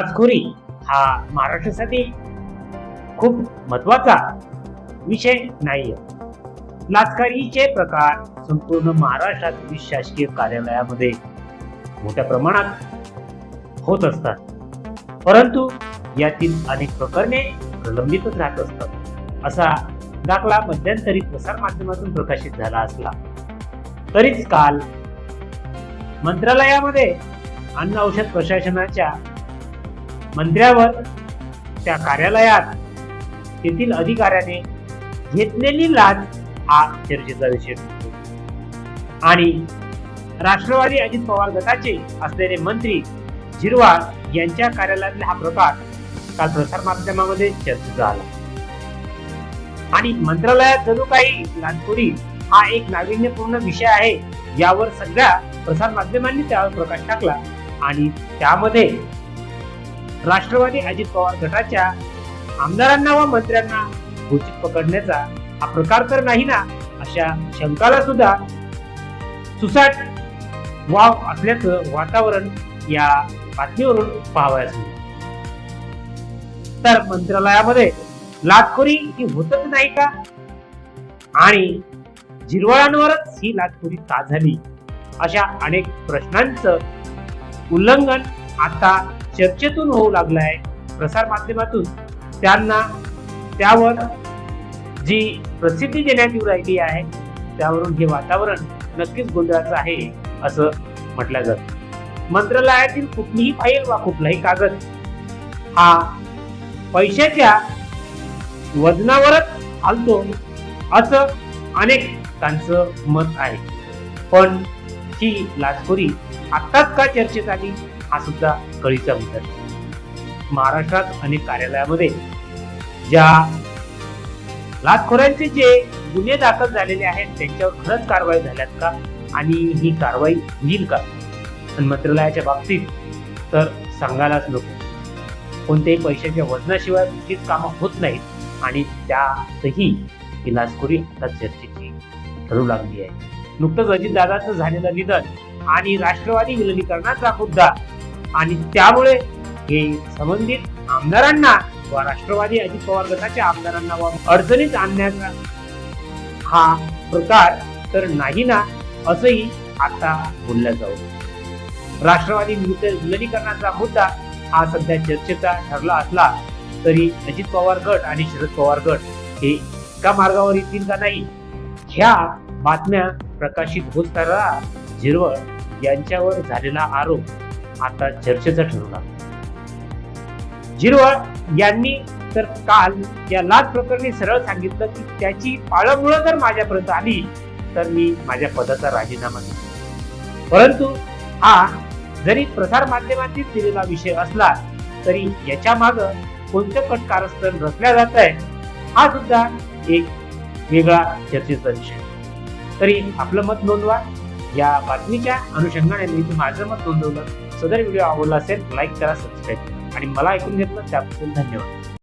लाचखोरी हा महाराष्ट्रासाठी खूप महत्वाचा विषय नाहीये. लाचखोरीचे प्रकार संपूर्ण महाराष्ट्रातील शासकीय कार्यालयामध्ये मोठ्या प्रमाणात होत असतात, परंतु यातील अनेक प्रकरणे प्रलंबितच राहत असतात. असा दाखला मध्यंतरी प्रसार माध्यमातून प्रकाशित झाला असला तरीच काल मंत्रालयामध्ये अन्न औषध प्रशासनाच्या मंत्र्यावर त्या कार्यालयात तेथील अधिकाऱ्याने घेतलेली लाच हा चर्चेचा विषय ठरतो. आणि राष्ट्रवादी अजित पवार गटाचे असलेले मंत्री झिरवाळ यांच्या कार्यालयातला हा प्रकार काल प्रसार माध्यमामध्ये चर्चेचा आला. आणि मंत्रालयात जणू काही लाचखोरी हा एक नाविन्यपूर्ण विषय आहे यावर सगळ्या प्रसार माध्यमांनी त्यावर प्रकाश टाकला. आणि त्यामध्ये राष्ट्रवादी अजित पवार गटाच्या आमदारांना व मंत्र्यांना घोषित पकडण्याचा हा प्रकार तर नाही ना, अशा शंकाला सुद्धा सुसाट वाव असल्याचं वातावरण या बातमीवरून पाहावयास मिळते. तर मंत्रालयामध्ये लाचखोरी ही होतच नाही का, आणि झिरवाळांवरच ही लाचखोरी का झाली, अशा अनेक प्रश्नांचं उल्लंघन आता चर्चेतून होऊ लागलं आहे. प्रसार माध्यमातून त्यांना त्यावर जी प्रसिद्धी देण्यात येऊ राहिली आहे त्यावरून हे वातावरण नक्कीच गोंधळाचं आहे असं म्हटलं जातं. मंत्रालयातील कुठलीही फाईल वा कुठलाही कागद हा पैशाच्या वजनावरच चालतो असं अनेकांचं मत आहे. पण ही लाचखोरी आत्ताच का चर्चेत आली हा सुद्धा कळीचा मुद्दा. महाराष्ट्रात अनेक कार्यालयामध्ये ज्या लाचखोरांचे जे गुन्हे दाखल झालेले आहेत त्यांच्यावर खरंच कारवाई झाल्यात का, आणि ही कारवाई होईल का. आणि मंत्रालयाच्या बाबतीत तर सांगायलाच नको, कोणत्याही पैशाच्या वजनाशिवाय कुठलीच कामं होत नाहीत. आणि त्यातही ही लाचखोरी आता चर्चेची ठरू लागली आहे. नुकतंच अजितदादांचं झालेलं निधन आणि राष्ट्रवादी विलिनीकरणाचा मुद्दा, आणि त्यामुळे हे संबंधित आमदारांना वा राष्ट्रवादी अजित पवार गटाच्या आमदारांना वा अडचणीत आणण्याचा हा प्रकार तर नाही ना, असंही आता बोललं जाऊ. राष्ट्रवादी विलिनीकरणाचा मुद्दा हा सध्या चर्चेचा ठरला असला तरी अजित पवार गट आणि शरद पवार गट हे एका मार्गावर येतील का नाही, ह्या बातम्या प्रकाशित होताना झिरवाळ यांच्यावर झालेला आरोप आता चर्चेचा ठरला. झिरवाळ यांनी तर काल या लाच प्रकरणी सरळ सांगितलं की त्याची पाळंमुळं जर माझ्यापर्यंत आली तर मी माझ्या पदाचा राजीनामा देतो. परंतु हा जरी प्रसार माध्यमातील दिलेला विषय असला तरी याच्या माग कोणतं कट कारस्थान रचल्या जात आहे हा सुद्धा एक वेगळा चर्चेचा विषय. तरी आपलं मत नोंदवा. या बातमीच्या अनुषंगाने मी माझं मत नोंदवलं. सदर व्हिडिओ आवडला असेल लाईक करा, सबस्क्राईब करा, आणि मला ऐकून घेतलं त्याबद्दल धन्यवाद.